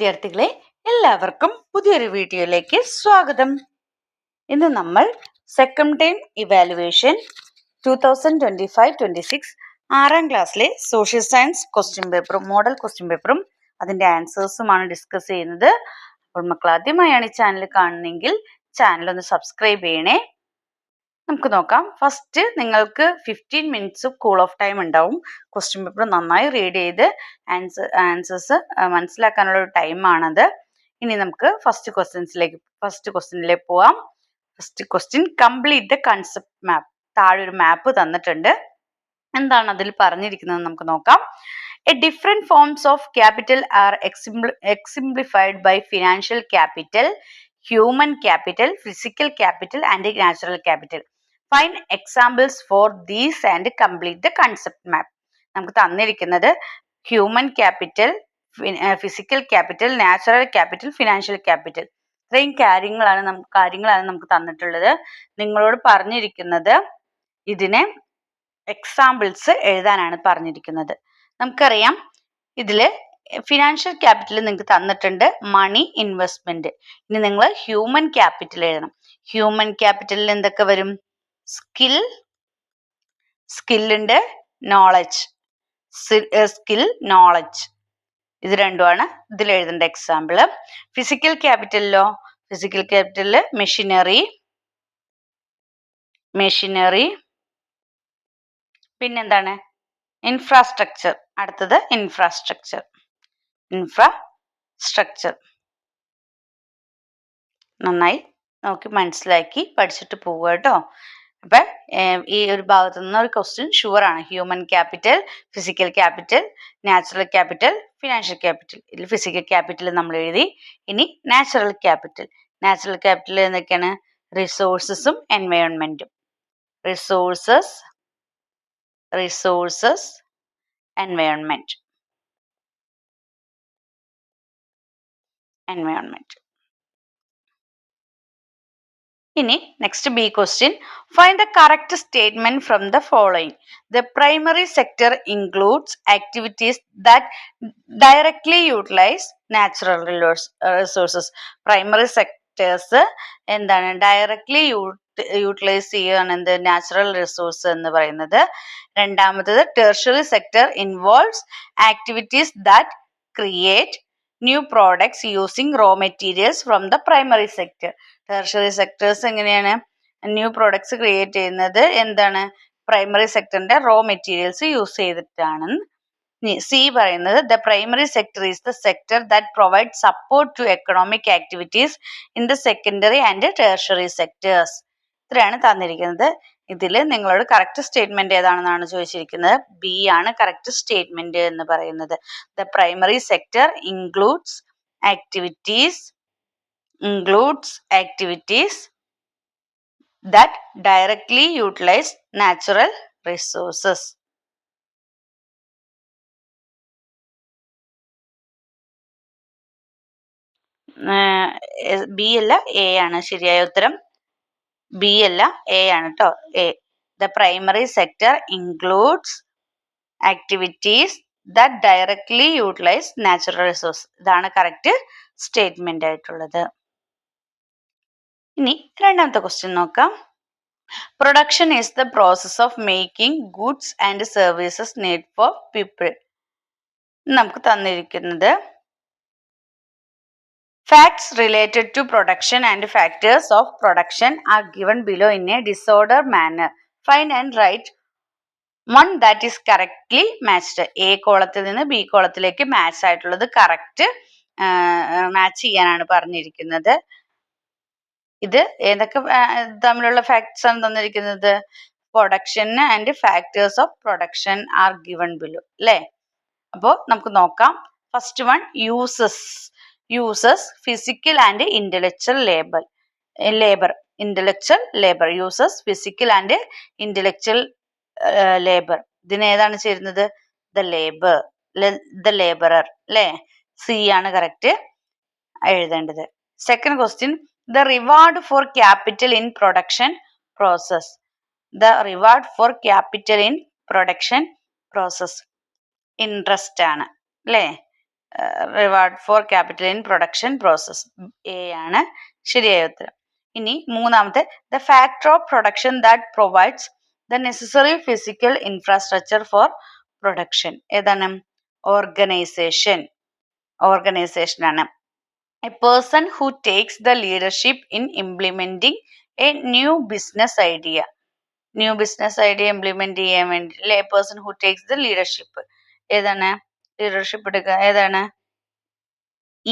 വിദ്യാർത്ഥികളെ, എല്ലാവർക്കും പുതിയൊരു വീഡിയോയിലേക്ക് സ്വാഗതം. ഇന്ന് നമ്മൾ സെക്കൻഡ് ടൈം ഇവാലുവേഷൻ 2025-26 6ാം ക്ലാസ്സിലെ സോഷ്യൽ സയൻസ് ക്വസ്റ്റ്യൻ പേപ്പറും മോഡൽ ക്വസ്റ്റ്യൻ പേപ്പറും അതിൻ്റെ ആൻസേഴ്സുമാണ് ഡിസ്കസ് ചെയ്യുന്നത്. അപ്പോൾ മക്കൾ ആദ്യമായാണ് ഈ ചാനൽ കാണുന്നതെങ്കിൽ ചാനൽ ഒന്ന് സബ്സ്ക്രൈബ് ചെയ്യണേ. നമുക്ക് നോക്കാം. ഫസ്റ്റ് നിങ്ങൾക്ക് 15 മിനിറ്റ്സ് കൂൾ ഓഫ് ടൈം ഉണ്ടാവും. ക്വസ്റ്റ്യൻ പേപ്പർ നന്നായി റീഡ് ചെയ്ത് ആൻസേഴ്സ് മനസ്സിലാക്കാനുള്ള ഒരു ടൈമാണത്. ഇനി നമുക്ക് ഫസ്റ്റ് ക്വസ്റ്റ്യനിലേക്ക് പോവാം. First question, complete the concept map. താഴെ ഒരു മാപ്പ് തന്നിട്ടുണ്ട്. എന്താണ് അതിൽ പറഞ്ഞിരിക്കുന്നത് നമുക്ക് നോക്കാം. Different forms of capital are exemplified by financial capital, human capital, physical capital and natural capital. Find examples for these and complete the concept map. നമുക്ക് തന്നിരിക്കുന്നത് human capital, physical capital, natural capital, financial capital. ഇത്രയും കാര്യങ്ങളാണ് നമുക്ക് തന്നിട്ടുള്ളത്. നിങ്ങളോട് പറഞ്ഞിരിക്കുന്നത് ഇതിനെ examples എഴുതാനാണ് പറഞ്ഞിരിക്കുന്നത്. നമുക്കറിയാം, ഇതില് ഫിനാൻഷ്യൽ ക്യാപിറ്റൽ നിങ്ങൾക്ക് തന്നിട്ടുണ്ട് മണി, ഇൻവെസ്റ്റ്മെന്റ്. ഇനി നിങ്ങൾ ഹ്യൂമൻ ക്യാപിറ്റൽ എഴുതണം. ഹ്യൂമൻ ക്യാപിറ്റലിൽ എന്തൊക്കെ വരും? സ്കില്ലുണ്ട്, നോളജ്. ഇത് രണ്ടുമാണ് ഇതിൽ എഴുതേണ്ട എക്സാമ്പിൾ. ഫിസിക്കൽ ക്യാപിറ്റലിലോ? ഫിസിക്കൽ ക്യാപിറ്റലില് മെഷീനറി, പിന്നെന്താണ്? ഇൻഫ്രാസ്ട്രക്ചർ. അടുത്തത് ഇൻഫ്രാസ്ട്രക്ചർ. നന്നായി നോക്കി മനസ്സിലാക്കി പഠിച്ചിട്ട് പോവുക കേട്ടോ. അപ്പൊ ഈ ഒരു ഭാഗത്തു നിന്ന് ഒരു ക്വസ്റ്റ്യൻ ഷുവർ ആണ്. Human capital, physical capital, natural capital, financial capital. ഇതിൽ ഫിസിക്കൽ ക്യാപിറ്റൽ നമ്മൾ എഴുതി. ഇനി നാച്ചുറൽ ക്യാപിറ്റൽ. നാച്ചുറൽ ക്യാപിറ്റൽ എന്തൊക്കെയാണ്? റിസോഴ്സസും എൻവയോൺമെന്റും. Resources, environment. ഇനി next B question. Find the correct statement from the following. The primary sector includes activities that directly utilise natural resources. Primary sectors എന്താണ്? Directly utilise ചെയ്യുകയാണ് എന്ത്? നാച്ചുറൽ റിസോഴ്സ് എന്ന് പറയുന്നത്. രണ്ടാമത്തത് tertiary sector involves activities that create new products using raw materials from the primary sector. Tertiary sectors എങ്ങനെയാണ് new products create ചെയ്യുന്നത്? എന്താണ്? Primary സെക്ടറിന്റെ റോ മെറ്റീരിയൽസ് യൂസ് ചെയ്തിട്ടാണ്. സി പറയുന്നത് the primary sector is the sector that provide support to economic activities in the secondary and tertiary sectors. ഇത്രയാണ് തന്നിരിക്കുന്നത്. ഇതിൽ നിങ്ങളോട് കറക്റ്റ് സ്റ്റേറ്റ്മെന്റ് ഏതാണെന്നാണ് ചോദിച്ചിരിക്കുന്നത്. ബി ആണ് കറക്റ്റ് സ്റ്റേറ്റ്മെന്റ് എന്ന് പറയുന്നത്. The primary sector includes activities that directly utilize natural resources. B അല്ല, എ ആണ് ശരിയായ ഉത്തരം. ബി അല്ല, എ ആണ് കേട്ടോ. A. The primary sector includes activities that directly utilise natural resource. ഇതാണ് കറക്റ്റ് സ്റ്റേറ്റ്മെന്റ് ആയിട്ടുള്ളത്. ഇനി രണ്ടാമത്തെ ക്വസ്റ്റ്യൻ നോക്കാം. Production is the process of making goods and services need for people. നമുക്ക് തന്നിരിക്കുന്നത് facts related to production and factors of production are given below in a disordered manner. Find and write one that is correctly matched. A കോളത്തിൽ നിന്ന് B കോളത്തിലേക്ക് match ആയിട്ടുള്ളത് correct match ചെയ്യാനാണ് പറഞ്ഞിരിക്കുന്നത്. ഇത് ഏതൊക്കെ തമ്മിലുള്ള ഫാക്ട്സ് ആണ് തന്നിരിക്കുന്നത്? Production and factors of production are given below അല്ലേ? അപ്പോൾ നമുക്ക് നോക്കാം. First one, uses physical and intellectual labour. Uses physical and intellectual labour. ഇതിന് ഏതാണ് ചേരുന്നത്? ദ ലേബറർ അല്ലേ? സി ആണ് കറക്റ്റ് എഴുതേണ്ടത്. Second question, the reward four capital in production process. Interest ആണ് അല്ലേ? Reward four capital in production process. A ആണ് ശരിയായ ഉത്തരം. ഇനി മൂന്നാമത്തെ, the factor of production that provides the necessary physical infrastructure for production. ഏതാണ്? ഓർഗനൈസേഷൻ. ഓർഗനൈസേഷൻ ആണ്. A person who takes the leadership in implementing A new business idea. New business idea implement ചെയ്യാൻ വേണ്ടി അല്ലെ, A person who takes the leadership. ഏതാണ് leadership എടുക്കുക? ഏതാണ്?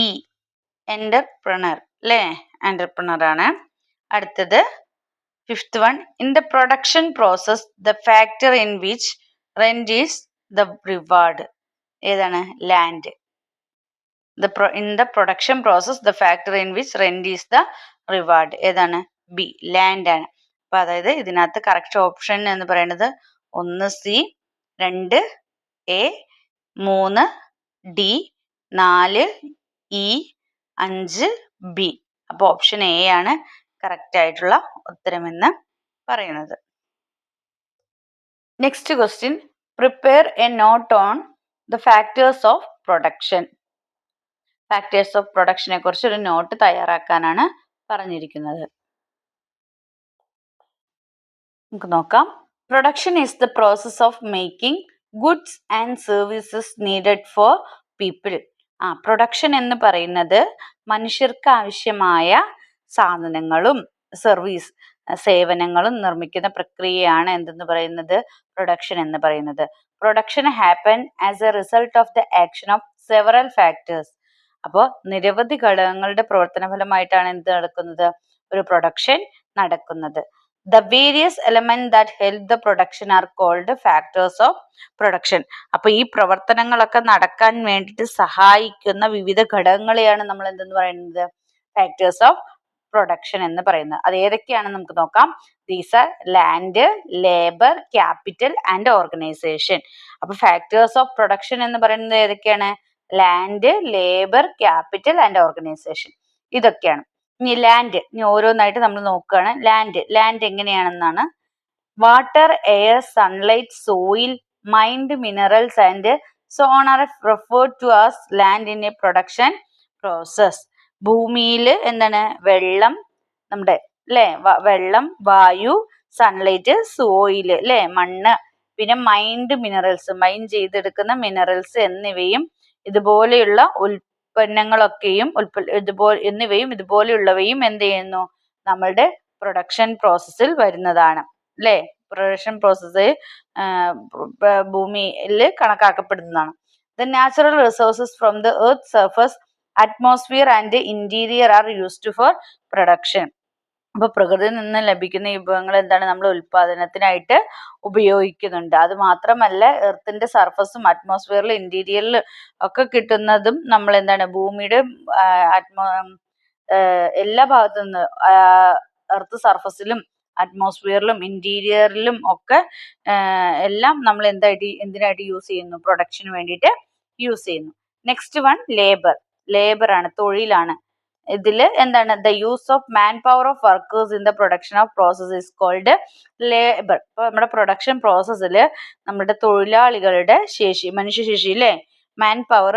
E, entrepreneur അല്ലേ, entrepreneur ആണ്. അടുത്തത് fifth one, in the production process the factor in which rent is the reward. ഏതാണ്? Land. in the production process the factor in which rent is the reward. ഏതാണ്? B, land ആണ്. അപ്പൊ അതായത് ഇതിനകത്ത് correct option എന്ന് പറയുന്നത് 1 C, 2 A, 3 D, 4 E, 5 B. അപ്പൊ option A ആണ് കറക്റ്റ് ആയിട്ടുള്ള ഉത്തരമെന്ന് പറയുന്നത്. Next question, prepare a note on the factors of production. Factors of പ്രൊഡക്ഷനെ കുറിച്ച് ഒരു നോട്ട് തയ്യാറാക്കാനാണ് പറഞ്ഞിരിക്കുന്നത്. നമുക്ക് നോക്കാം. Production is the process of making goods and services needed for people. Production എന്ന് പറയുന്നത് മനുഷ്യർക്ക് ആവശ്യമായ സാധനങ്ങളും സേവനങ്ങളും നിർമ്മിക്കുന്ന പ്രക്രിയയാണ് എന്തെന്ന് പറയുന്നത്? പ്രൊഡക്ഷൻ എന്ന് പറയുന്നത്. Production happen as A result of the action of several factors. അപ്പോൾ നിരവധി ഘടകങ്ങളുടെ പ്രവർത്തന ഫലമായിട്ടാണ് എന്ത് നടക്കുന്നത്? ഒരു പ്രൊഡക്ഷൻ നടക്കുന്നത്. The various element that help the production are called factors of production. അപ്പൊ ഈ പ്രവർത്തനങ്ങളൊക്കെ നടക്കാൻ വേണ്ടിയിട്ട് സഹായിക്കുന്ന വിവിധ ഘടകങ്ങളെയാണ് നമ്മൾ എന്തെന്ന് പറയുന്നത്? ഫാക്ടേഴ്സ് ഓഫ് പ്രൊഡക്ഷൻ എന്ന് പറയുന്നത്. അത് ഏതൊക്കെയാണെന്ന് നമുക്ക് നോക്കാം. These are land, labour, capital and organisation. അപ്പൊ ഫാക്ടേഴ്സ് ഓഫ് പ്രൊഡക്ഷൻ എന്ന് പറയുന്നത് ഏതൊക്കെയാണ്? Land, labour, capital and organisation. ഇതൊക്കെയാണ്. ഇനി ലാൻഡ്, ഇനി ഓരോന്നായിട്ട് നമ്മൾ നോക്കുകയാണ്. ലാൻഡ് എങ്ങനെയാണെന്നാണ്. Water, air, sunlight, soil, mind, minerals and so on are referred to as land in a production process. ഭൂമിയിൽ എന്താണ്? വെള്ളം, നമ്മുടെ അല്ലെ, വെള്ളം, വായു, സൺലൈറ്റ്, സോയില് അല്ലെ, മണ്ണ്, പിന്നെ മൈൻഡ്, മിനറൽസ്, മൈൻഡ് ചെയ്തെടുക്കുന്ന മിനറൽസ് എന്നിവയും ഇതുപോലെയുള്ള ഉൽപ്പന്നങ്ങളൊക്കെയും ഇതുപോലെയുള്ളവയും എന്ത് ചെയ്യുന്നു? നമ്മളുടെ പ്രൊഡക്ഷൻ പ്രോസസ്സിൽ വരുന്നതാണ് അല്ലെ. പ്രൊഡക്ഷൻ പ്രോസസ്സ് ഭൂമിയിൽ കണക്കാക്കപ്പെടുന്നതാണ്. The natural resources from the earth surface, atmosphere and interior are used for production. അപ്പൊ പ്രകൃതിയിൽ നിന്ന് ലഭിക്കുന്ന വിഭവങ്ങൾ എന്താണ്? നമ്മൾ ഉൽപാദനത്തിനായിട്ട് ഉപയോഗിക്കുന്നുണ്ട്. അത് മാത്രമല്ല, എർത്തിന്റെ സർഫസും അറ്റ്മോസ്ഫിയറിലും ഇന്റീരിയറിലും ഒക്കെ കിട്ടുന്നതും നമ്മൾ എന്താണ്? ഭൂമിയുടെ എല്ലാ ഭാഗത്തു നിന്ന് എർത്ത് സർഫസിലും അറ്റ്മോസ്ഫിയറിലും ഇന്റീരിയറിലും ഒക്കെ എല്ലാം നമ്മൾ എന്തിനായിട്ട് യൂസ് ചെയ്യുന്നു? പ്രൊഡക്ഷന് വേണ്ടിയിട്ട് യൂസ് ചെയ്യുന്നു. നെക്സ്റ്റ് വൺ, ലേബർ ആണ്, തൊഴിലാണ്. ഇതില് എന്താണ്? The use of man power of workers in the production of process is called labour. ഇപ്പൊ നമ്മുടെ പ്രൊഡക്ഷൻ പ്രോസസ്സില് നമ്മുടെ തൊഴിലാളികളുടെ ശേഷി, മനുഷ്യശേഷി അല്ലെ, മാൻ പവർ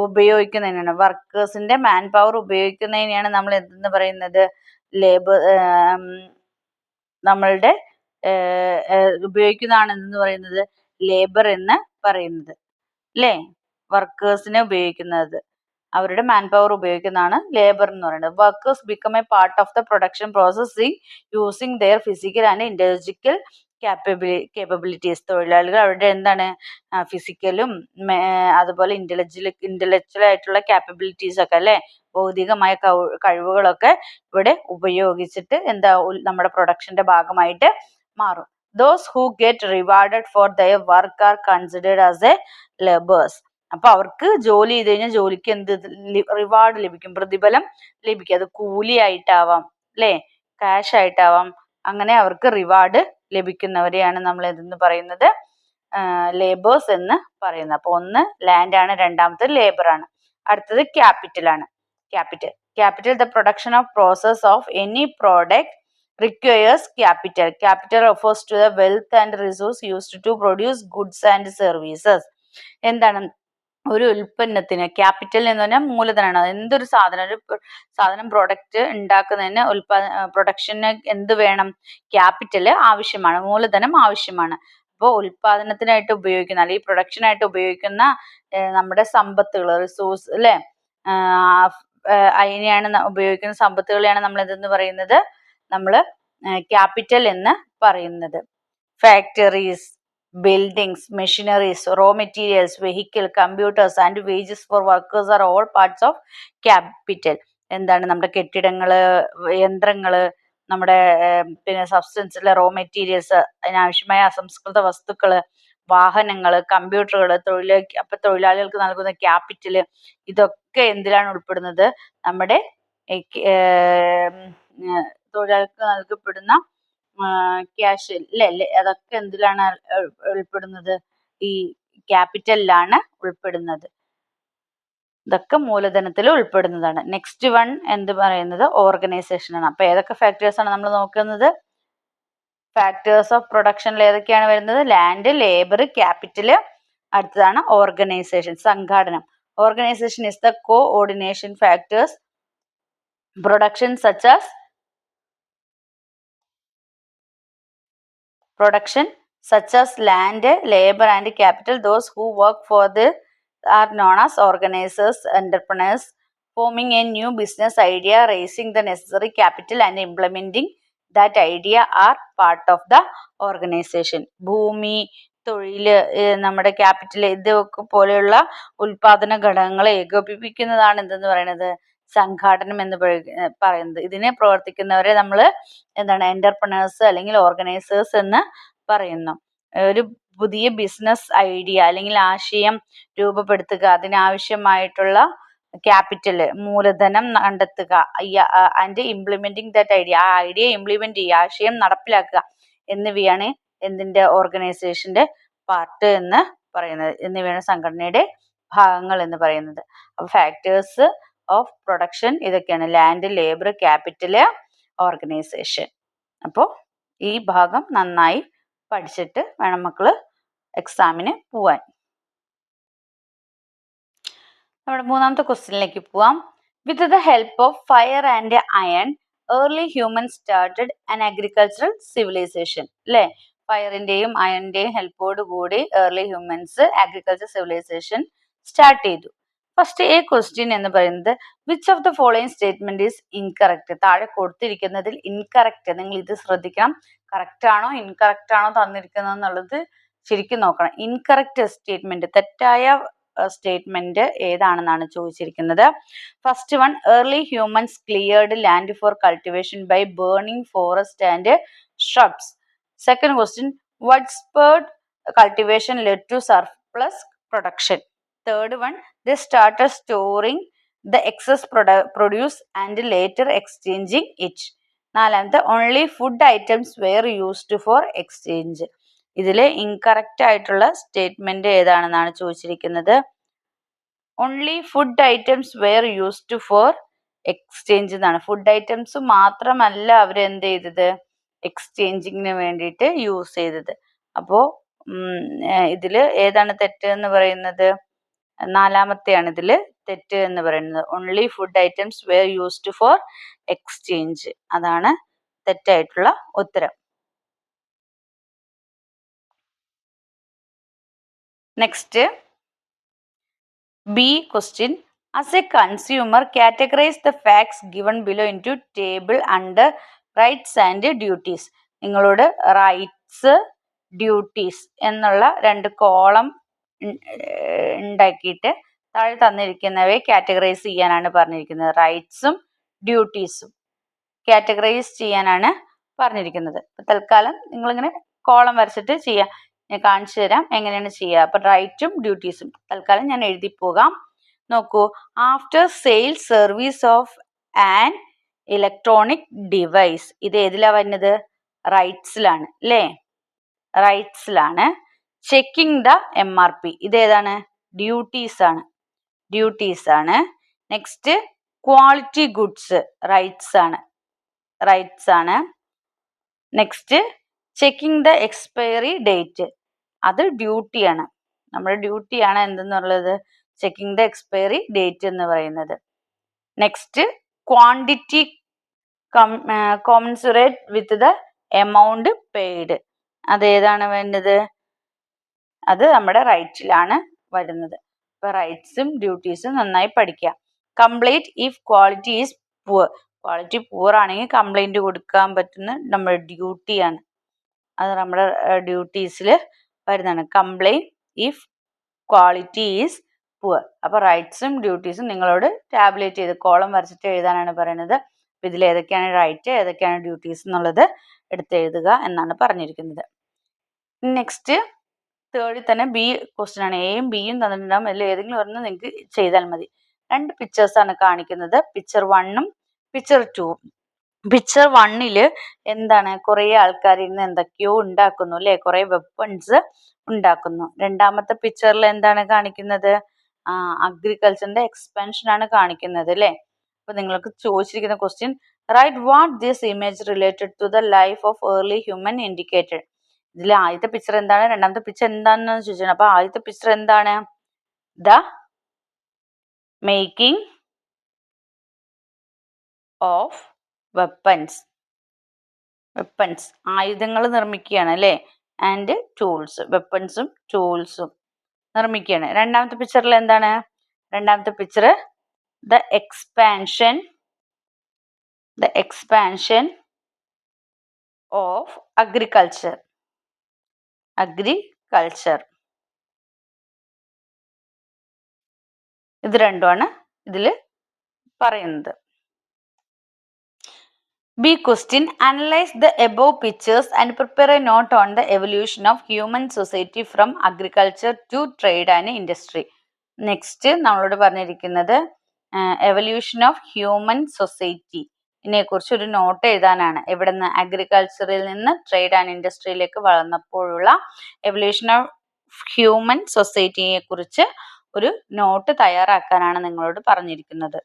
ഉപയോഗിക്കുന്നതിനാണ്, വർക്കേഴ്സിന്റെ മാൻ പവർ ഉപയോഗിക്കുന്നതിനെയാണ് നമ്മൾ എന്തെന്ന് പറയുന്നത്? ലേബർ, നമ്മളുടെ ഉപയോഗിക്കുന്നതാണ് എന്തെന്ന് പറയുന്നത്? ലേബർ എന്ന് പറയുന്നത് അല്ലേ. വർക്കേഴ്സിനെ ഉപയോഗിക്കുന്നത്, അവരുടെ മാൻ പവർ ഉപയോഗിക്കുന്നതാണ് ലേബർ എന്ന് പറയുന്നത്. Workers become A part of the production processing using there physical and intellectual capabilities. തൊഴിലാളികൾ അവരുടെ എന്താണ്? ഫിസിക്കലും അതുപോലെ ഇന്റലക്ച്വൽ ആയിട്ടുള്ള കാപ്പബിലിറ്റീസ് ഒക്കെ അല്ലെ, ഭൗതികമായ കഴിവുകളൊക്കെ ഇവിടെ ഉപയോഗിച്ചിട്ട് എന്താ? നമ്മുടെ പ്രൊഡക്ഷന്റെ ഭാഗമായിട്ട് മാറും. Those who get rewarded for their work are considered as a laborers. അപ്പൊ അവർക്ക് ജോലി ചെയ്ത് കഴിഞ്ഞാൽ ജോലിക്ക് എന്ത് റിവാർഡ് ലഭിക്കും? പ്രതിഫലം ലഭിക്കും. അത് കൂലിയായിട്ടാവാം അല്ലെ, ക്യാഷ് ആയിട്ടാവാം. അങ്ങനെ അവർക്ക് റിവാർഡ് ലഭിക്കുന്നവരെയാണ് നമ്മൾ എന്തെന്ന് പറയുന്നത്? ലേബേഴ്സ് എന്ന് പറയുന്നത്. അപ്പൊ ഒന്ന് ലാൻഡ് ആണ്, രണ്ടാമത്തത് ലേബർ ആണ്, അടുത്തത് ക്യാപിറ്റൽ ആണ്. Capital the production of process of any product requires capital. Capital refers to the wealth and resource used to produce goods and services. എന്താണ്? ഒരു ഉൽപ്പന്നത്തിന് ക്യാപിറ്റൽ എന്ന് പറഞ്ഞാൽ മൂലധനമാണ്. എന്തൊരു സാധനം, ഒരു സാധനം പ്രൊഡക്റ്റ് ഉണ്ടാക്കുന്നതിന് പ്രൊഡക്ഷന് എന്ത് വേണം? ക്യാപിറ്റൽ ആവശ്യമാണ്, മൂലധനം ആവശ്യമാണ്. അപ്പോൾ ഉൽപാദനത്തിനായിട്ട് ഉപയോഗിക്കുന്ന അല്ലെങ്കിൽ പ്രൊഡക്ഷനായിട്ട് ഉപയോഗിക്കുന്ന നമ്മുടെ സമ്പത്തുകൾ, റിസോഴ്സ് അല്ലെ, അതിനെയാണ് ഉപയോഗിക്കുന്ന സമ്പത്തുകളെയാണ് നമ്മൾ എന്തെന്ന് പറയുന്നത്? നമ്മൾ ക്യാപിറ്റൽ എന്ന് പറയുന്നത്. Factories, buildings, machineries, raw materials, vehicle, computers and wages for workers are all parts of capital. എന്താണ്? നമ്മുടെ കെട്ടിടങ്ങള്, യന്ത്രങ്ങള്, നമ്മുടെ പിന്നെ സബ്സ്റ്റൻസിലെ റോ മെറ്റീരിയൽസ്, അതിനാവശ്യമായ അസംസ്കൃത വസ്തുക്കള്, വാഹനങ്ങള്, കമ്പ്യൂട്ടറുകള്, തൊഴിലാളികൾക്ക് നൽകുന്ന ക്യാപിറ്റല്, ഇതൊക്കെ എന്തിലാണ് ഉൾപ്പെടുന്നത്? നമ്മുടെ തൊഴിലാളികൾക്ക് നൽകപ്പെടുന്ന ക്യാഷ് അല്ലേ, അതൊക്കെ എന്തിലാണ് ഉൾപ്പെടുന്നത്? ഈ ക്യാപിറ്റലിലാണ് ഉൾപ്പെടുന്നത്. ഇതൊക്കെ മൂലധനത്തിൽ ഉൾപ്പെടുന്നതാണ്. നെക്സ്റ്റ് വൺ എന്ത് പറയുന്നത്? ഓർഗനൈസേഷൻ ആണ്. അപ്പൊ ഏതൊക്കെ ഫാക്ടേഴ്സ് ആണ് നമ്മൾ നോക്കുന്നത്? ഫാക്ടേഴ്സ് ഓഫ് പ്രൊഡക്ഷനിൽ ഏതൊക്കെയാണ് വരുന്നത്? Land, labour, capital. അടുത്തതാണ് ഓർഗനൈസേഷൻ, സംഘാടനം. Organisation is the coordination factors production such as land, labor and capital. Those who work for this are known as organizers, entrepreneurs, forming a new business idea, raising the necessary capital and implementing that idea are part of the organization. ഭൂമി, തൊഴില്, നമ്മുടെ capital, ഇതൊക്കെ പോലെയുള്ള ഉൽപാദന ഘടകങ്ങളെ ഏകോപിപ്പിക്കുന്നതാണ് എന്തെന്ന് പറയുന്നത്? സംഘാടനം എന്ന് പറയുന്നത്. ഇതിനെ പ്രവർത്തിക്കുന്നവരെ നമ്മൾ എന്താണ്? എന്റർപ്രണേഴ്സ് അല്ലെങ്കിൽ ഓർഗനൈസേഴ്സ് എന്ന് പറയുന്നു. ഒരു പുതിയ ബിസിനസ് ഐഡിയ അല്ലെങ്കിൽ ആശയം രൂപപ്പെടുത്തുക, അതിനാവശ്യമായിട്ടുള്ള ക്യാപിറ്റല്, മൂലധനം കണ്ടെത്തുക, ആൻഡ് ഇംപ്ലിമെന്റിങ് ദാറ്റ് ഐഡിയ, ആ ഐഡിയ ഇംപ്ലിമെന്റ് ചെയ്യുക, ആശയം നടപ്പിലാക്കുക എന്നിവയാണ് എന്തിന്റെ? ഓർഗനൈസേഷന്റെ പാർട്ട് എന്ന് പറയുന്നത്. എന്നിവയാണ് സംഘടനയുടെ ഭാഗങ്ങൾ എന്ന് പറയുന്നത്. അപ്പൊ ഫാക്ടേഴ്സ് ഓഫ് പ്രൊഡക്ഷൻ ഇതൊക്കെയാണ്: ലാൻഡ്, ലേബർ, ക്യാപിറ്റല്, ഓർഗനൈസേഷൻ. അപ്പോൾ ഈ ഭാഗം നന്നായി പഠിച്ചിട്ട് വേണം മക്കള് എക്സാമിന് പോവാൻ. നമ്മുടെ മൂന്നാമത്തെ ക്വസ്റ്റ്യനിലേക്ക് പോവാം. With the help of fire and iron early human started an agricultural civilisation. അല്ലെ, ഫയറിന്റെയും അയണിന്റെയും ഹെൽപ്പോട് കൂടി early humans agriculture civilisation start ചെയ്തു. ഫസ്റ്റ് എ ക്വസ്റ്റ്യൻ എന്ന് പറയുന്നത് which of the following statement is incorrect? താഴെ കൊടുത്തിരിക്കുന്നതിൽ ഇൻകറക്റ്റ്, നിങ്ങൾ ഇത് ശ്രദ്ധിക്കണം, കറക്റ്റ് ആണോ ഇൻകറക്റ്റ് ആണോ തന്നിരിക്കുന്നത് എന്നുള്ളത് ശരിക്കും നോക്കണം. ഇൻകറക്റ്റ് സ്റ്റേറ്റ്മെന്റ്, തെറ്റായ സ്റ്റേറ്റ്മെന്റ് ഏതാണെന്നാണ് ചോദിച്ചിരിക്കുന്നത്. First one, early humans cleared land for cultivation by burning forest and shrubs. Second question, what spurred cultivation led to surplus production. Third one, they started storing the excess produce and later exchanging it. നാലാമത്തെ, only food items were used for exchange. ഇതില് incorrect ആയിട്ടുള്ള statement ഏതാണെന്നാണ് ചോദിച്ചിരിക്കുന്നത്. only food items were used for exchange എന്നാണ്. Food items മാത്രമല്ല അവർ എന്ത് ചെയ്തത്? എക്സ്ചേഞ്ചിങ്ങിന് വേണ്ടിയിട്ട് യൂസ് ചെയ്തത്. അപ്പോ ഇതില് ഏതാണ് തെറ്റ് എന്ന് പറയുന്നത്? നാലാമത്തെയാണ് ഇതില് തെറ്റ് എന്ന് പറയുന്നത്. only food items were used for exchange. അതാണ് തെറ്റായിട്ടുള്ള ഉത്തരം. Next B question, as a consumer categorize the facts given below into table under rights and duties. നിങ്ങളോട് റൈറ്റ്സ്, ഡ്യൂട്ടീസ് എന്നുള്ള രണ്ട് കോളം ഉണ്ടാക്കിയിട്ട് താഴെ തന്നിരിക്കുന്നവയെ കാറ്റഗറൈസ് ചെയ്യാനാണ് പറഞ്ഞിരിക്കുന്നത്. റൈറ്റ്സും ഡ്യൂട്ടീസും കാറ്റഗറൈസ് ചെയ്യാനാണ് പറഞ്ഞിരിക്കുന്നത്. തൽക്കാലം നിങ്ങളിങ്ങനെ കോളം വരച്ചിട്ട് ചെയ്യാം. ഞാൻ കാണിച്ചു തരാം എങ്ങനെയാണ് ചെയ്യുക. അപ്പൊ റൈറ്റും ഡ്യൂട്ടീസും തൽക്കാലം ഞാൻ എഴുതി പോകാം. നോക്കൂ, after sale service of an electronic device, ഇത് ഏതിലാ വരുന്നത്? റൈറ്റ്സിലാണ് അല്ലേ, റൈറ്റ്സിലാണ്. ചെക്കിംഗ് ദ MRP, ഇത് ഏതാണ്? ഡ്യൂട്ടീസ് ആണ്, ഡ്യൂട്ടീസ് ആണ്. നെക്സ്റ്റ് ക്വാളിറ്റി ഗുഡ്സ്, റൈറ്റ്സ് ആണ്, റൈറ്റ്സ് ആണ്. Next checking the expiry date, അത് ഡ്യൂട്ടിയാണ്. നമ്മുടെ ഡ്യൂട്ടിയാണ് എന്തെന്നുള്ളത്? ചെക്കിംഗ് ദ എക്സ്പയറി ഡേറ്റ് എന്ന് പറയുന്നത്. Next quantity commensurate with the amount paid. അതേതാണ് വേണ്ടത്? അത് നമ്മുടെ റൈറ്റിലാണ് വരുന്നത്. അപ്പൊ റൈറ്റ്സും ഡ്യൂട്ടീസും നന്നായി പഠിക്കുക. Complaint if quality is poor. Quality poor ആണെങ്കിൽ കംപ്ലൈന്റ് കൊടുക്കാൻ പറ്റുന്ന നമ്മുടെ ഡ്യൂട്ടിയാണ്. അത് നമ്മുടെ ഡ്യൂട്ടീസിൽ വരുന്നതാണ്. Complaint if quality is poor. അപ്പൊ റൈറ്റ്സും ഡ്യൂട്ടീസും നിങ്ങളോട് ടാബുലേറ്റ് ചെയ്ത് കോളം വരച്ചിട്ട് എഴുതാനാണ് പറയുന്നത്. അപ്പൊ ഇതിൽ ഏതൊക്കെയാണ് റൈറ്റ് ഏതൊക്കെയാണ് ഡ്യൂട്ടീസ് എന്നുള്ളത് എടുത്തെഴുതുക എന്നാണ് പറഞ്ഞിരിക്കുന്നത്. നെക്സ്റ്റ് തേർഡിൽ തന്നെ ബി ക്വസ്റ്റ്യൻ ആണ്. എയും ബിയും തന്നിട്ടുണ്ടാകും. അതിൽ ഏതെങ്കിലും ഒരെണ്ണം നിങ്ങൾക്ക് ചെയ്താൽ മതി. 2 പിക്ചേഴ്സ് ആണ് കാണിക്കുന്നത്. പിക്ചർ 1ഉം പിക്ചർ 2ഉം. പിക്ചർ 1ല് എന്താണ്, കുറെ ആൾക്കാർ ഇരുന്ന് എന്തൊക്കെയോ ഉണ്ടാക്കുന്നു അല്ലെ, കുറെ വെപ്പൺസ് ഉണ്ടാക്കുന്നു. രണ്ടാമത്തെ പിക്ചറിൽ എന്താണ് കാണിക്കുന്നത്? അഗ്രികൾച്ചറിന്റെ എക്സ്പാൻഷൻ ആണ് കാണിക്കുന്നത് അല്ലെ. അപ്പൊ നിങ്ങൾക്ക് ചോദിച്ചിരിക്കുന്ന question, write what this image related to the life of early human indicated. ഇതിൽ ആദ്യത്തെ പിക്ചർ എന്താണ്, രണ്ടാമത്തെ പിക്ചർ എന്താണെന്ന് ചോദിച്ചാൽ, അപ്പൊ ആദ്യത്തെ പിക്ചർ എന്താണ്? The making of weapons. Weapons ആയുധങ്ങൾ നിർമ്മിക്കുകയാണ് അല്ലെ. ആൻഡ് ടൂൾസ്, വെപ്പൺസും ടൂൾസും നിർമ്മിക്കുകയാണ്. രണ്ടാമത്തെ പിക്ചറിൽ എന്താണ്? രണ്ടാമത്തെ picture the expansion of agriculture. ഇത് രണ്ടുമാണ് ഇതിൽ പറയുന്നത്. B question, analyze the above pictures and prepare a note on the evolution of human society from agriculture to trade and industry. Next നമ്മളോട് പറഞ്ഞിരിക്കുന്നത് എവല്യൂഷൻ ഓഫ് ഹ്യൂമൻ സൊസൈറ്റി ഇതിനെ കുറിച്ച് ഒരു not എഴുതാനാണ്. എവിടെ നിന്ന്? അഗ്രികൾച്ചറിൽ നിന്ന് ട്രേഡ് ആൻഡ് ഇൻഡസ്ട്രിയിലേക്ക് വളർന്നപ്പോഴുള്ള എവല്യൂഷൻ ഓഫ് ഹ്യൂമൻ സൊസൈറ്റിയെ കുറിച്ച് ഒരു നോട്ട് തയ്യാറാക്കാനാണ് നിങ്ങളോട് പറഞ്ഞിരിക്കുന്നത്.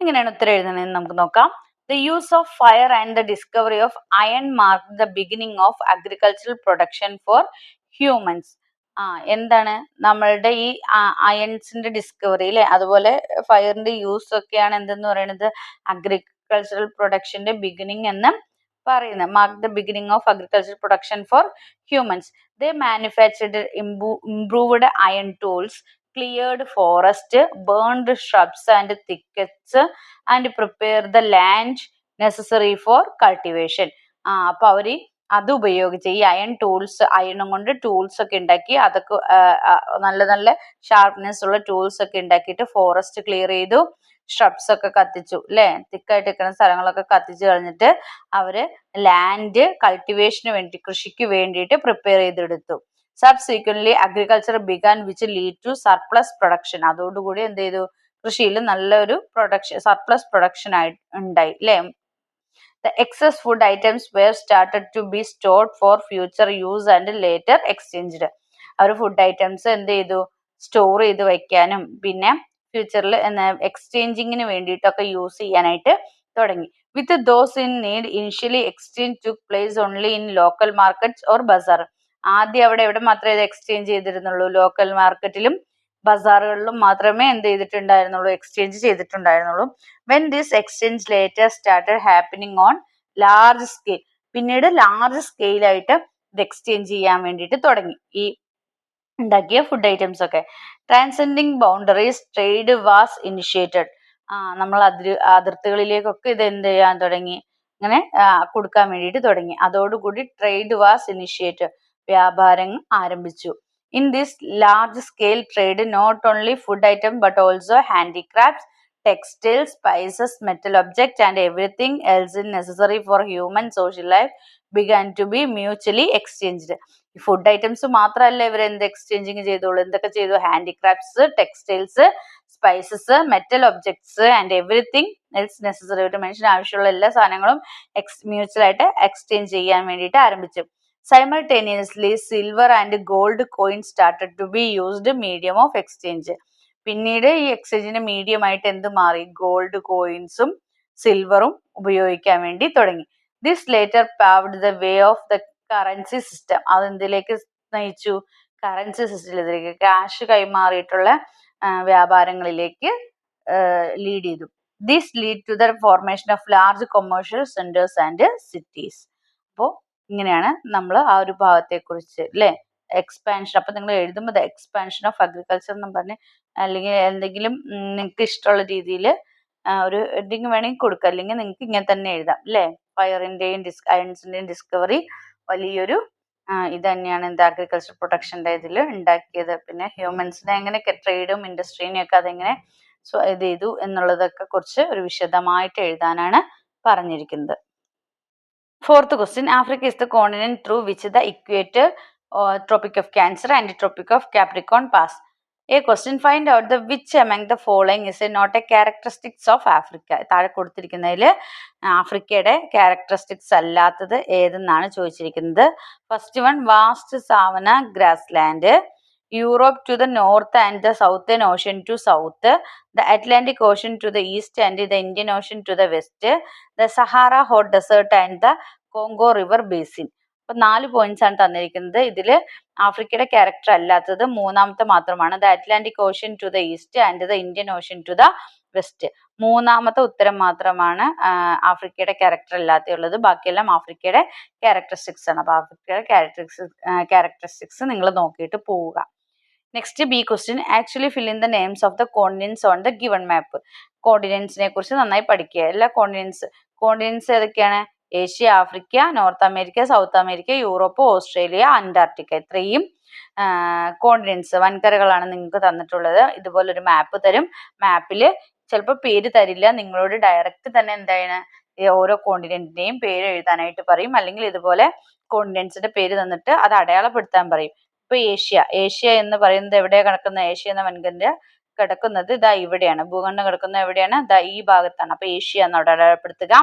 എങ്ങനെയാണ് ഉത്തരം എഴുതുന്നതെന്ന് നമുക്ക് നോക്കാം. The use of fire and the discovery of iron marked the beginning of agricultural production for humans. എന്താണ് നമ്മളുടെ ഈ അയൺസിന്റെ ഡിസ്കവറി അല്ലെ, അതുപോലെ ഫയറിന്റെ യൂസ് ഒക്കെയാണ് എന്തെന്ന് പറയുന്നത്, അഗ്രികൾച്ചറൽ പ്രൊഡക്ഷന്റെ ബിഗിനിങ് എന്ന് പറയുന്നത്. Mark the beginning of agricultural production for humans. They manufactured improved iron tools, cleared forest, burned shrubs and thickets and prepare the land necessary for cultivation. അപ്പൊ അവര് അത് ഉപയോഗിച്ച് ഈ അയൺ ടൂൾസ്, അയണും കൊണ്ട് ടൂൾസ് ഒക്കെ ഉണ്ടാക്കി, അതൊക്കെ നല്ല നല്ല ഷാർപ്നെസ് ഉള്ള ടൂൾസ് ഒക്കെ ഉണ്ടാക്കിയിട്ട് ഫോറസ്റ്റ് ക്ലിയർ ചെയ്തു, ഷ്രബ്സ് ഒക്കെ കത്തിച്ചു അല്ലെ, തിക്കായിട്ട് നിൽക്കുന്ന സ്ഥലങ്ങളൊക്കെ കത്തിച്ചു കളഞ്ഞിട്ട് അവര് ലാൻഡ് കൾട്ടിവേഷന് വേണ്ടി, കൃഷിക്ക് വേണ്ടിയിട്ട് പ്രിപ്പയർ ചെയ്തെടുത്തു. Subsequently agriculture began which lead to surplus production. അതോടുകൂടി എന്ത് ചെയ്തു, കൃഷിയിൽ നല്ലൊരു പ്രൊഡക്ഷൻ, സർപ്ലസ് പ്രൊഡക്ഷൻ ഉണ്ടായി അല്ലെ. The excess food items were started to be stored for future use and later exchanged. അവർ ഫുഡ് ഐറ്റംസ് എന്ത് ചെയ്തു, സ്റ്റോർ ചെയ്ത് വെക്കാനും പിന്നെ ഫ്യൂച്ചറിൽ എക്സ്ചേഞ്ചിങ്ങിന് വേണ്ടിയിട്ടൊക്കെ യൂസ് ചെയ്യാനായിട്ട് തുടങ്ങി. വിത്ത് those in need initially exchange took place only in local markets or bazaar. ആദ്യം അവിടെ എവിടെ മാത്രമേ ഇത് എക്സ്ചേഞ്ച് ചെയ്തിരുന്നുള്ളൂ? ലോക്കൽ മാർക്കറ്റിലും ബസാറുകളിലും മാത്രമേ എന്ത് ചെയ്തിട്ടുണ്ടായിരുന്നുള്ളൂ, എക്സ്ചേഞ്ച് ചെയ്തിട്ടുണ്ടായിരുന്നുള്ളൂ. When this exchange later started happening on large scale. പിന്നീട് ലാർജ് സ്കെയിലായിട്ട് ഇത് എക്സ്ചേഞ്ച് ചെയ്യാൻ വേണ്ടിയിട്ട് തുടങ്ങി ഈ ഉണ്ടാക്കിയ ഫുഡ് ഐറ്റംസ് ഒക്കെ. Transcending boundaries trade was initiated. നമ്മൾ അതിർത്തികളിലേക്കൊക്കെ ഇത് എന്ത് ചെയ്യാൻ തുടങ്ങി, ഇങ്ങനെ കൊടുക്കാൻ വേണ്ടിയിട്ട് തുടങ്ങി. അതോടുകൂടി ട്രേഡ് വാസ് ഇനിഷ്യേറ്റഡ്, വ്യാപാരം ആരംഭിച്ചു. In this large scale trade, not only food items but also handicrafts, textiles, spices, metal objects and everything else necessary for human social life began to be mutually exchanged. Food items മാത്രമല്ല ഇവർ എന്ത് exchanging ചെയ്തോളൂ, എന്തൊക്കെ ചെയ്തു? Handicrafts, textiles, spices, metal objects and everything else necessary. ഒരു മനുഷ്യന് ആവശ്യമുള്ള എല്ലാ സാധനങ്ങളും മ്യൂച്വലായിട്ട് എക്സ്ചേഞ്ച് ചെയ്യാൻ വേണ്ടിയിട്ട് ആരംഭിച്ചു. Simultaneously, silver and gold coins started to be used medium of exchange. പിന്നീട് ഈ എക്സ്ചേഞ്ചിന്റെ മീഡിയം ആയിട്ട് എന്ത് മാറി? ഗോൾഡ് കോയിൻസും സിൽവറും ഉപയോഗിക്കാൻ വേണ്ടി തുടങ്ങി. This later paved the way of the currency system. അത് എന്തിലേക്ക് നയിച്ചു? കറൻസി സിസ്റ്റത്തിലേക്ക്, ക്യാഷ് കൈമാറിയിട്ടുള്ള വ്യാപാരങ്ങളിലേക്ക് ലീഡ് ചെയ്തു. This lead to the formation of large commercial centres and cities. അപ്പോൾ ഇങ്ങനെയാണ് നമ്മൾ ആ ഒരു ഭാഗത്തെക്കുറിച്ച് അല്ലേ എക്സ്പാൻഷൻ. അപ്പം നിങ്ങൾ എഴുതുമ്പോൾ ദ എക്സ്പാൻഷൻ ഓഫ് അഗ്രികൾച്ചർ എന്നും പറഞ്ഞ് അല്ലെങ്കിൽ എന്തെങ്കിലും നിങ്ങൾക്ക് ഇഷ്ടമുള്ള രീതിയിൽ ഒരു ഹെഡിങ് വേണമെങ്കിൽ കൊടുക്കുക, അല്ലെങ്കിൽ നിങ്ങൾക്ക് ഇങ്ങനെ തന്നെ എഴുതാം അല്ലേ. ഫയറിൻ്റെയും അയൺസിൻ്റെയും ഡിസ്കവറി വലിയൊരു ഇത് തന്നെയാണ് എന്ത് അഗ്രികൾച്ചർ പ്രൊട്ടക്ഷൻ്റെ ഇതിൽ ഉണ്ടാക്കിയത്. പിന്നെ ഹ്യൂമൻസിനെ എങ്ങനെയൊക്കെ ട്രേഡും ഇൻഡസ്ട്രീനെയൊക്കെ അതെങ്ങനെ ഇത് ചെയ്തു എന്നുള്ളതൊക്കെ കുറിച്ച് ഒരു വിശദമായിട്ട് എഴുതാനാണ് പറഞ്ഞിരിക്കുന്നത്. Fourth question, Africa is the continent through which the equator, Tropic of Cancer and Tropic of Capricorn pass. A question, find out the which among the following is not a characteristics of Africa. താഴെ കൊടുത്തിരിക്കുന്നതിൽ ആഫ്രിക്കയുടെ characteristics അല്ലാത്തത് ഏതെന്നാണ് ചോദിച്ചിരിക്കുന്നത്. First one, vast savanna grassland, Europe to the north and the southern ocean to south, the Atlantic ocean to the east and the Indian ocean to the west, the Sahara hot desert and the Congo river basin. അപ്പൊ 4 points ആണ് തന്നിരിക്കുന്നത്. ഇതിൽ ആഫ്രിക്കയുടെ character അല്ലാത്തത് മൂന്നാമത്തെ മാത്രമാണ്, the Atlantic ocean to the east and the Indian ocean to the west. മൂന്നാമത്തെ ഉത്തരം മാത്രമാണ് ആഫ്രിക്കയുടെ ക്യാരക്ടർ അല്ലാത്തുള്ളത്. ബാക്കിയെല്ലാം ആഫ്രിക്കയുടെ ക്യാരക്ടറിസ്റ്റിക്സ് ആണ്. അപ്പൊ ആഫ്രിക്കയുടെ ക്യാരക്ടറിസ്റ്റിക്സ് നിങ്ങൾ നോക്കിയിട്ട് പോവുക. Next B question, actually fill in the names of the continents on the given map. കോണ്ടിനെന്റ്സിനെ കുറിച്ച് നന്നായി പഠിക്കുക. എല്ലാ കോണ്ടിനെന്റ്സ് ഏതൊക്കെയാണ്? Asia, Africa, North America, South America, Europe, Australia, Antarctica. ഇത്രയും കോണ്ടിനെന്റ്സ് വൻകരകളാണ് നിങ്ങൾക്ക് തന്നിട്ടുള്ളത്. ഇതുപോലൊരു മാപ്പ് തരും. മാപ്പിൽ ചിലപ്പോൾ പേര് തരില്ല, നിങ്ങളോട് ഡയറക്റ്റ് തന്നെ എന്താണ് ഓരോ കോണ്ടിനെന്റിന്റെയും പേര് എഴുതാനായിട്ട് പറയും. അല്ലെങ്കിൽ ഇതുപോലെ കോണ്ടിനെന്റ്സിന്റെ പേര് തന്നിട്ട് അത് അടയാളപ്പെടുത്താൻ പറയും. ഇപ്പൊ ഏഷ്യ എന്ന് പറയുന്നത് എവിടെയാണ് കിടക്കുന്നത്? ഏഷ്യ എന്ന വൻകര കിടക്കുന്നത് ഇതാ ഇവിടെയാണ്. ഭൂഖണ്ഡം കിടക്കുന്നത് എവിടെയാണ്? ഇതാ ഈ ഭാഗത്താണ്. അപ്പൊ ഏഷ്യ എന്ന് അവിടെ അടയാളപ്പെടുത്തുക.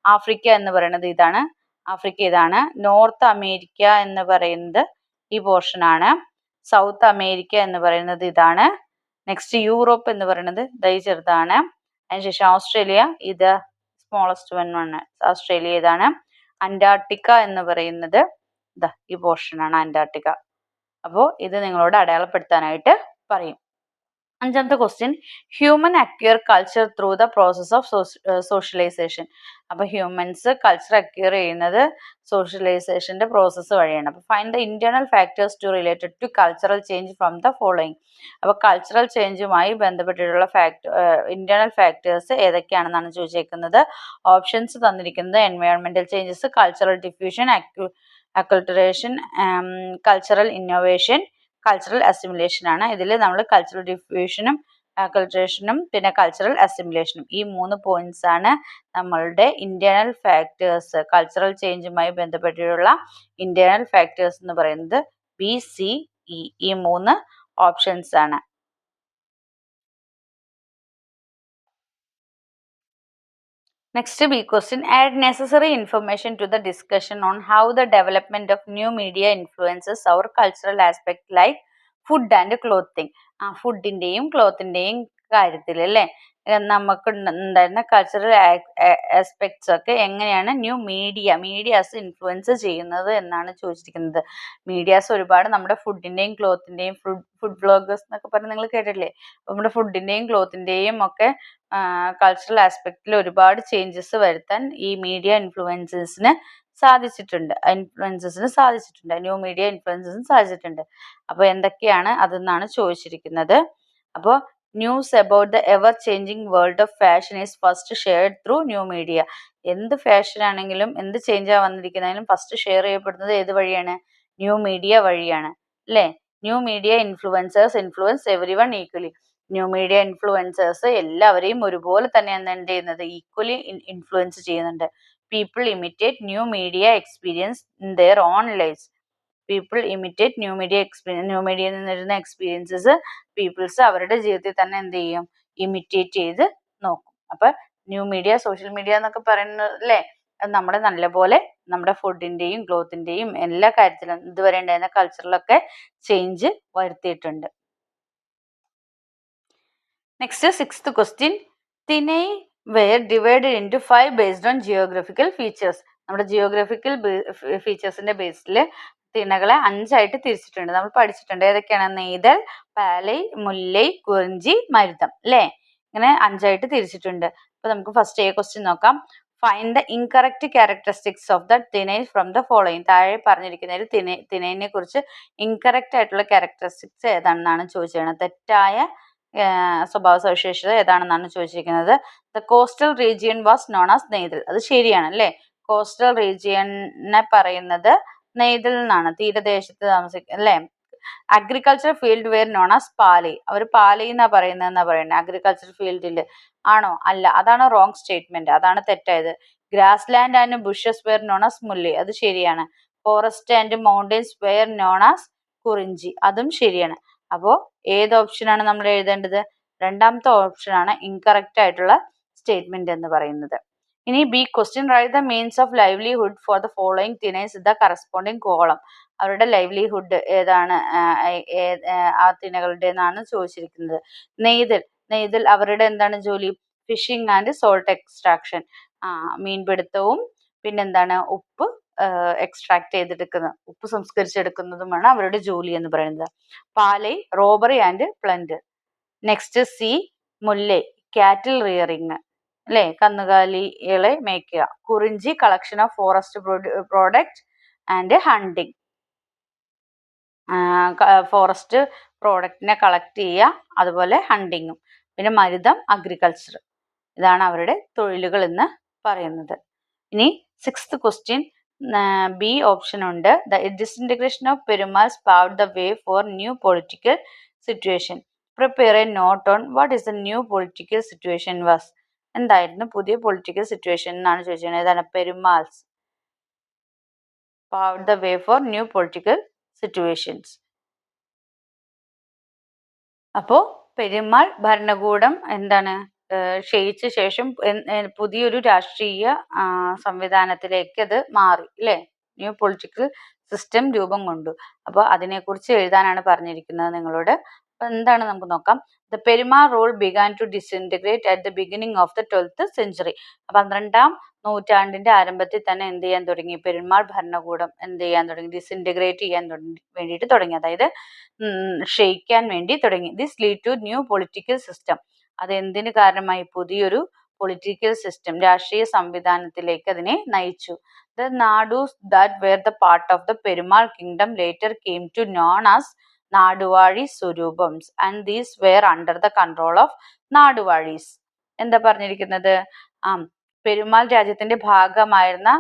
ആഫ്രിക്ക എന്ന് പറയുന്നത് ഇതാണ്. ആഫ്രിക്ക ഇതാണ്. നോർത്ത് അമേരിക്ക എന്ന് പറയുന്നത് ഈ പോർഷൻ ആണ്. സൗത്ത് അമേരിക്ക എന്ന് പറയുന്നത് ഇതാണ്. നെക്സ്റ്റ് യൂറോപ്പ് എന്ന് പറയുന്നത് ഇതാ ഈ ചെറുതാണ്. അതിനുശേഷം ഓസ്ട്രേലിയ, ഇത് സ്മോളസ്റ്റ് വൺ ആണ്. ഓസ്ട്രേലിയ ഇതാണ്. അന്റാർട്ടിക്ക എന്ന് പറയുന്നത് ഇതാ ഈ പോർഷൻ ആണ് അന്റാർട്ടിക്ക. അപ്പോൾ ഇത് നിങ്ങളോട് അടയാളപ്പെടുത്താനായിട്ട് പറയും. അഞ്ചാമത്തെ question, human acquire culture through the process of socialisation. അപ്പൊ ഹ്യൂമൻസ് കൾച്ചർ അക്വയർ ചെയ്യുന്നത് സോഷ്യലൈസേഷന്റെ പ്രോസസ്സ് വഴിയാണ്. അപ്പൊ find the internal factors to related to cultural change from the following. അപ്പൊ കൾച്ചറൽ ചേഞ്ചുമായി ബന്ധപ്പെട്ടിട്ടുള്ള ഇന്റേണൽ ഫാക്ടേഴ്സ് ഏതൊക്കെയാണെന്നാണ് ചോദിച്ചേക്കുന്നത്. ഓപ്ഷൻസ് തന്നിരിക്കുന്നത് എൻവയോൺമെന്റൽ changes, cultural diffusion, acculturation, cultural innovation, cultural assimilation ആണ്. ഇതിൽ നമ്മൾ കൾച്ചറൽ ഡിഫ്യൂഷനും അക്കൾട്ടറേഷനും പിന്നെ കൾച്ചറൽ അസിമുലേഷനും ഈ 3 പോയിന്റ്സ് ആണ് നമ്മളുടെ ഇന്റേണൽ ഫാക്ടേഴ്സ്. കൾച്ചറൽ ചേഞ്ചുമായി ബന്ധപ്പെട്ടിട്ടുള്ള ഇന്റേണൽ ഫാക്ടേഴ്സ് എന്ന് പറയുന്നത് BCE ഈ 3 ഓപ്ഷൻസ് ആണ്. Next B question, add necessary information to the discussion on how the development of new media influences our cultural aspect like food and clothing. ഫുഡിൻ്റെയും ക്ലോത്തിൻ്റെയും കാര്യത്തിൽ അല്ലേ നമുക്ക് ഉണ്ടായിരുന്ന കൾച്ചറൽ ആസ്പെക്ട്സ് ഒക്കെ എങ്ങനെയാണ് ന്യൂ മീഡിയാസ് ഇൻഫ്ലുവൻസ് ചെയ്യുന്നത് എന്നാണ് ചോദിച്ചിരിക്കുന്നത്. മീഡിയാസ് ഒരുപാട് നമ്മുടെ ഫുഡിൻ്റെയും ക്ലോത്തിൻ്റെയും ഫുഡ് വ്ളോഗേഴ്സ് എന്നൊക്കെ പറഞ്ഞ് നിങ്ങൾ കേട്ടിട്ടില്ലേ? അപ്പോൾ നമ്മുടെ ഫുഡിൻ്റെയും ക്ലോത്തിൻ്റെയും ഒക്കെ കൾച്ചറൽ ആസ്പെക്റ്റിൽ ഒരുപാട് ചേഞ്ചസ് വരുത്താൻ ഈ മീഡിയ ഇൻഫ്ലുവൻസസിന് സാധിച്ചിട്ടുണ്ട്. ന്യൂ മീഡിയ ഇൻഫ്ലുവൻസസിന് സാധിച്ചിട്ടുണ്ട്. അപ്പോൾ എന്തൊക്കെയാണ് അതെന്നാണ് ചോദിച്ചിരിക്കുന്നത്. അപ്പോൾ news about the ever changing world of fashion is first shared through new media. എന്ത് ഫാഷൻ ആണെങ്കിലും എന്ത് ചേഞ്ചാണ് വന്നിരിക്കുന്നതിനും ഫസ്റ്റ് ഷെയർ ചെയ്യപ്പെടുന്നത് ഏത് വഴിയാണ്? ന്യൂ മീഡിയ വഴിയാണ് അല്ലേ? New media influence every one equally. New media influencers എല്ലാവരെയും ഒരുപോലെ തന്നെയാണ് എന്ത് ചെയ്യുന്നത്? ഈക്വലി ഇൻഫ്ലുവൻസ് ചെയ്യുന്നുണ്ട്. People imitate new media experience in their own lifes. New മീഡിയയിൽ നിന്ന് വരുന്ന എക്സ്പീരിയൻസസ് പീപ്പിൾസ് അവരുടെ ജീവിതത്തിൽ തന്നെ എന്ത് ചെയ്യും? ഇമിറ്റേറ്റ് ചെയ്ത് നോക്കും. അപ്പൊ ന്യൂ മീഡിയ, സോഷ്യൽ മീഡിയ എന്നൊക്കെ പറയുന്നത് അല്ലേ നമ്മുടെ നല്ലപോലെ നമ്മുടെ ഫുഡിന്റെയും ക്ലോത്തിന്റെയും എല്ലാ കാര്യത്തിലും ഇതുവരെ ഉണ്ടായിരുന്ന കൾച്ചറിലൊക്കെ ചേഞ്ച് വരുത്തിയിട്ടുണ്ട്. Next 6th question, thinai were divided into 5 based on geographical features. നമ്മുടെ ജിയോഗ്രഫിക്കൽ ഫീച്ചേഴ്സിന്റെ ബേസിൽ തിണകളെ 5ആയിട്ട് തിരിച്ചിട്ടുണ്ട്. നമ്മൾ പഠിച്ചിട്ടുണ്ട്. ഏതൊക്കെയാണ്? നെയ്തൽ, പാലൈ, മുല്ലൈ, കുറിഞ്ചി, മരുതം അല്ലേ? ഇങ്ങനെ 5ആയിട്ട് തിരിച്ചിട്ടുണ്ട്. അപ്പൊ നമുക്ക് ഫസ്റ്റ് ക്വസ്റ്റ്യൻ നോക്കാം. Find the incorrect characteristics of the thinai from the following. താഴെ പറഞ്ഞിരിക്കുന്നതിൽ തിനൈനെ കുറിച്ച് ഇൻകറക്റ്റ് ആയിട്ടുള്ള ക്യാരക്ടറിസ്റ്റിക്സ് ഏതാണെന്നാണ് ചോദിച്ചിരിക്കുന്നത്. തെറ്റായ സ്വഭാവ സവിശേഷത ഏതാണെന്നാണ് ചോദിച്ചിരിക്കുന്നത്. The coastal region was known as Neithal. അത് ശരിയാണ് അല്ലേ? കോസ്റ്റൽ റീജിയനെ പറയുന്നത് നെയ്തൽ എന്നാണ്. തീരദേശത്ത് താമസിക്കുക അല്ലേ? Agriculture field were known as Palai. അവർ പാലൈ എന്നാ പറയുന്നത്. അഗ്രികൾച്ചർ ഫീൽഡിൽ ആണോ? അല്ല, അതാണ് റോങ് സ്റ്റേറ്റ്മെന്റ്. അതാണ് തെറ്റായത്. Grassland and bushes were known as Mullai. അത് ശരിയാണ്. Forest and mountains were known as Kurinji. അതും ശരിയാണ്. അപ്പോ ഏത് ഓപ്ഷനാണ് നമ്മൾ എഴുതേണ്ടത്? രണ്ടാമത്തെ ഓപ്ഷനാണ് ഇൻകറക്റ്റ് ആയിട്ടുള്ള സ്റ്റേറ്റ്മെന്റ് എന്ന് പറയുന്നത്. ഇനി B question, write the means of livelihood for the following thinais the corresponding column. അവരുടെ ലൈവ്ലിഹുഡ് ഏതാണ് ആ തിനകളുടെ എന്നാണ് ചോദിച്ചിരിക്കുന്നത്. നെയ്തൽ അവരുടെ എന്താണ് ജോലി? Fishing and salt extraction. മീൻപിടുത്തവും പിന്നെന്താണ് ഉപ്പ് എക്സ്ട്രാക്ട് ചെയ്തെടുക്കുന്നത്, ഉപ്പ് സംസ്കരിച്ചെടുക്കുന്നതുമാണ് അവരുടെ ജോലി എന്ന് പറയുന്നത്. Palai robbery and plunder. Next C Mullai cattle rearing അല്ലെ, കന്നുകാലികളെ മേയ്ക്കുക. Kurinji collection of forest product and hunting, forest പ്രോഡക്റ്റിനെ കളക്ട് ചെയ്യുക, അതുപോലെ ഹണ്ടിങ്ങും. പിന്നെ മരുതം അഗ്രികൾച്ചർ. ഇതാണ് അവരുടെ തൊഴിലുകൾ എന്ന് പറയുന്നത്. ഇനി സിക്സ്ത് ക്വസ്റ്റ്യൻ, ബി ഓപ്ഷൻ ഉണ്ട്. The disintegration of Perumal paved the way for new political situation. Prepare a note on what is the new political situation was. എന്തായിരുന്നു പുതിയ പൊളിറ്റിക്കൽ സിറ്റുവേഷൻ എന്നാണ് ചോദിച്ചത്. ഏതാണ്? Perumals paved the way for new political situations. അപ്പോൾ പെരുമാൾ ഭരണകൂടം എന്താണ് ക്ഷയിച്ച ശേഷം പുതിയൊരു രാഷ്ട്രീയ സംവിധാനത്തിലേക്ക് അത് മാറി അല്ലേ? ന്യൂ പൊളിറ്റിക്കൽ സിസ്റ്റം രൂപം കൊണ്ടു. അപ്പോൾ അതിനെക്കുറിച്ച് എഴുതാനാണ് പറഞ്ഞിരിക്കുന്നത് നിങ്ങളോട്. അപ്പൊ എന്താണ് നമുക്ക് നോക്കാം. The Perumal rule began to disintegrate at the beginning of the 12th century. 12ാം നൂറ്റാണ്ടിന്റെ ആരംഭത്തിൽ തന്നെ എന്ത് ചെയ്യാൻ തുടങ്ങി? പെരുമാൾ ഭരണകൂടം എന്ത് ചെയ്യാൻ തുടങ്ങി? ഡിസിൻറ്റഗ്രേറ്റ് ചെയ്യാൻ വേണ്ടിയിട്ട് തുടങ്ങി. അതായത് ക്ഷയിക്കാൻ വേണ്ടി തുടങ്ങി. This lead to new political system. അത് എന്തിന് കാരണമായി? പുതിയൊരു പൊളിറ്റിക്കൽ സിസ്റ്റം, രാഷ്ട്രീയ സംവിധാനത്തിലേക്ക് അതിനെ നയിച്ചു. The Nadus that were the part of the Perumal kingdom later came to known as Naduvazhi Swaroopams and these were under the control of Naduvazhis. എന്താ പറഞ്ഞിരിക്കുന്നത്? പെരുമാൾ രാജ്യത്തിന്റെ ഭാഗമായിരുന്ന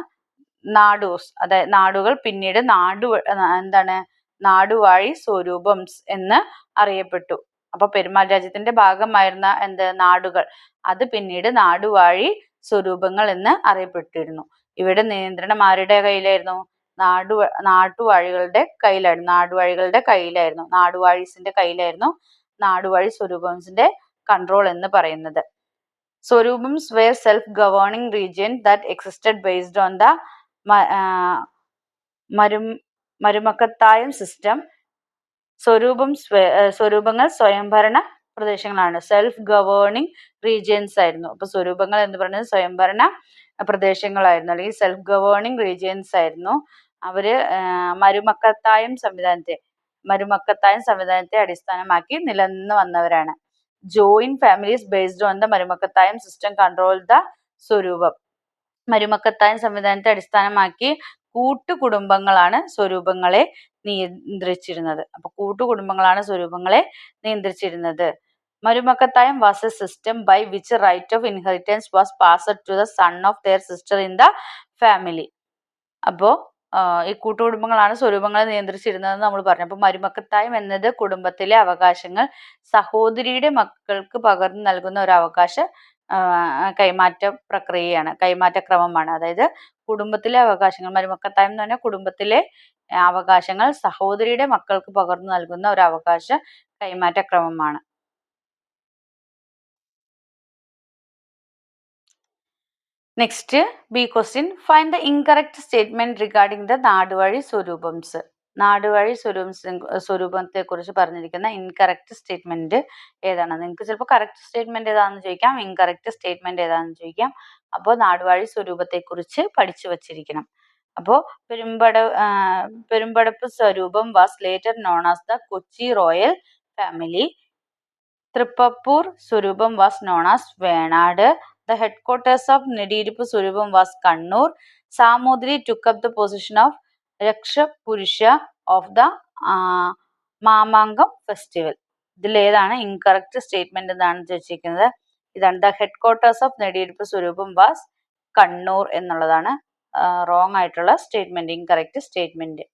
നാഡൂസ്, അതായത് നാടുകൾ പിന്നീട് എന്താണ് നാടുവാഴി സ്വരൂപംസ് എന്ന് അറിയപ്പെട്ടു. അപ്പൊ പെരുമാൾ രാജ്യത്തിന്റെ ഭാഗമായിരുന്ന നാടുകൾ അത് പിന്നീട് നാടുവാഴി സ്വരൂപങ്ങൾ എന്ന് അറിയപ്പെട്ടിരുന്നു. ഇവിടെ നിയന്ത്രണം ആരുടെ കയ്യിലായിരുന്നു? നാടുവാഴികളുടെ കയ്യിലായിരുന്നു. നാടുവാഴീസിന്റെ കയ്യിലായിരുന്നു നാടുവാഴി സ്വരൂപംസിന്റെ കൺട്രോൾ എന്ന് പറയുന്നത്. Swaroopams were self-governing region that existed based on the Marumakkathayam system. സ്വരൂപങ്ങൾ സ്വയംഭരണ പ്രദേശങ്ങളാണ്. സെൽഫ് ഗവേണിംഗ് റീജിയൻസ് ആയിരുന്നു. അപ്പൊ സ്വരൂപങ്ങൾ എന്ന് പറയുന്നത് സ്വയംഭരണ പ്രദേശങ്ങളായിരുന്നു, അല്ലെങ്കിൽ സെൽഫ് ഗവേണിംഗ് റീജിയൻസ് ആയിരുന്നു. അവര് മരുമക്കത്തായം സംവിധാനത്തെ അടിസ്ഥാനമാക്കി നിലനിന്ന് വന്നവരാണ്. Joint families based on the Marumakkathayam system control the Swaroopam. Marumakkathayam സംവിധാനത്തെ അടിസ്ഥാനമാക്കി കൂട്ടുകുടുംബങ്ങളാണ് സ്വരൂപങ്ങളെ നിയന്ത്രിച്ചിരുന്നത്. അപ്പൊ കൂട്ടുകുടുംബങ്ങളാണ് സ്വരൂപങ്ങളെ നിയന്ത്രിച്ചിരുന്നത്. Marumakkathayam was a system by which right of inheritance was passed to the son of their sister in the family. അപ്പോ ഈ കൂട്ടുകുടുംബങ്ങളാണ് സ്വരൂപങ്ങളെ നിയന്ത്രിച്ചിരുന്നതെന്ന് നമ്മൾ പറഞ്ഞു. അപ്പൊ മരുമക്കത്തായം എന്നത് കുടുംബത്തിലെ അവകാശങ്ങൾ സഹോദരിയുടെ മക്കൾക്ക് പകർന്നു നൽകുന്ന ഒരു അവകാശ കൈമാറ്റ പ്രക്രിയയാണ്, കൈമാറ്റക്രമമാണ്. അതായത് കുടുംബത്തിലെ അവകാശങ്ങൾ, മരുമക്കത്തായം എന്ന് പറഞ്ഞാൽ കുടുംബത്തിലെ അവകാശങ്ങൾ സഹോദരിയുടെ മക്കൾക്ക് പകർന്നു നൽകുന്ന ഒരു അവകാശ കൈമാറ്റക്രമമാണ്. Next B question, find the incorrect statement regarding the Naduvazhi Swaroopams. Naduvazhi സ്വരൂപത്തെ കുറിച്ച് പറഞ്ഞിരിക്കുന്ന ഇൻകറക്റ്റ് സ്റ്റേറ്റ്മെന്റ് ഏതാണ്? നിങ്ങൾക്ക് ചിലപ്പോൾ കറക്റ്റ് സ്റ്റേറ്റ്മെന്റ് ഏതാണെന്ന് ചോദിക്കാം, ഇൻകറക്റ്റ് സ്റ്റേറ്റ്മെന്റ് ഏതാണെന്ന് ചോദിക്കാം. അപ്പോൾ നാടുവാഴി സ്വരൂപത്തെ കുറിച്ച് പഠിച്ചു വച്ചിരിക്കണം. അപ്പോൾ Perumpadappu Swaroopam was later known as the Kochi royal family. Thrippappur Swaroopam was known as Venad. The headquarters of Nedirippu Swarupam was Kannur. Samudri took up the position of Rakshapurusha of the Mamangam festival. ഇതിൽ ഏതാണ് ഇൻകറക്റ്റ് സ്റ്റേറ്റ്മെന്റ് എന്നാണ് ചോദിച്ചിരിക്കുന്നത്. ഇതാണ് ദ ഹെഡ്ക്വാർട്ടേഴ്സ് ഓഫ് നെടിയിരുപ്പ് സ്വരൂപം was Kannur എന്നുള്ളതാണ് wrong ആയിട്ടുള്ള statement, incorrect statement.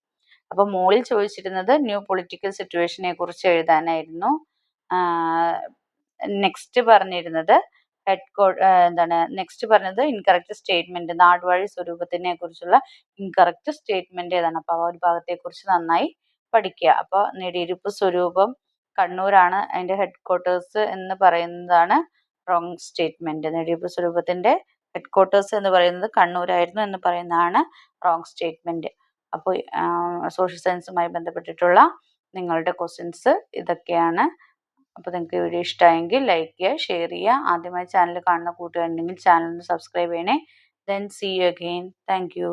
അപ്പൊ മുകളിൽ ചോദിച്ചിരുന്നത് ന്യൂ പൊളിറ്റിക്കൽ സിറ്റുവേഷനെ കുറിച്ച് എഴുതാനായിരുന്നു. നെക്സ്റ്റ് പറഞ്ഞിരുന്നത് നെക്സ്റ്റ് പറഞ്ഞത് ഇൻകറക്റ്റ് സ്റ്റേറ്റ്മെന്റ്, നാടുവാഴി സ്വരൂപത്തിനെ കുറിച്ചുള്ള ഇൻകറക്റ്റ് സ്റ്റേറ്റ്മെന്റ് ഏതാണ്. അപ്പൊ ആ ഒരു ഭാഗത്തെ കുറിച്ച് നന്നായി പഠിക്കുക. അപ്പൊ നെടിയിരുപ്പ് സ്വരൂപം കണ്ണൂരാണ് അതിന്റെ ഹെഡ്ക്വാർട്ടേഴ്സ് എന്ന് പറയുന്നതാണ് റോങ് സ്റ്റേറ്റ്മെന്റ്. നെടിയിരുപ്പ് സ്വരൂപത്തിന്റെ ഹെഡ്ക്വാർട്ടേഴ്സ് എന്ന് പറയുന്നത് കണ്ണൂരായിരുന്നു എന്ന് പറയുന്നതാണ് റോങ് സ്റ്റേറ്റ്മെന്റ്. അപ്പോൾ സോഷ്യൽ സയൻസുമായി ബന്ധപ്പെട്ടിട്ടുള്ള നിങ്ങളുടെ ക്വസ്റ്റ്യൻസ് ഇതൊക്കെയാണ്. അപ്പോൾ നിങ്ങൾക്ക് വീഡിയോ ഇഷ്ടമായെങ്കിൽ ലൈക്ക് ചെയ്യുക, ഷെയർ ചെയ്യുക. ആദ്യമായി ചാനൽ കാണുന്ന കൂട്ടുകാരുണ്ടെങ്കിൽ ചാനൽ ഒന്ന് സബ്സ്ക്രൈബ് ചെയ്യണേ. Then see you again. Thank U.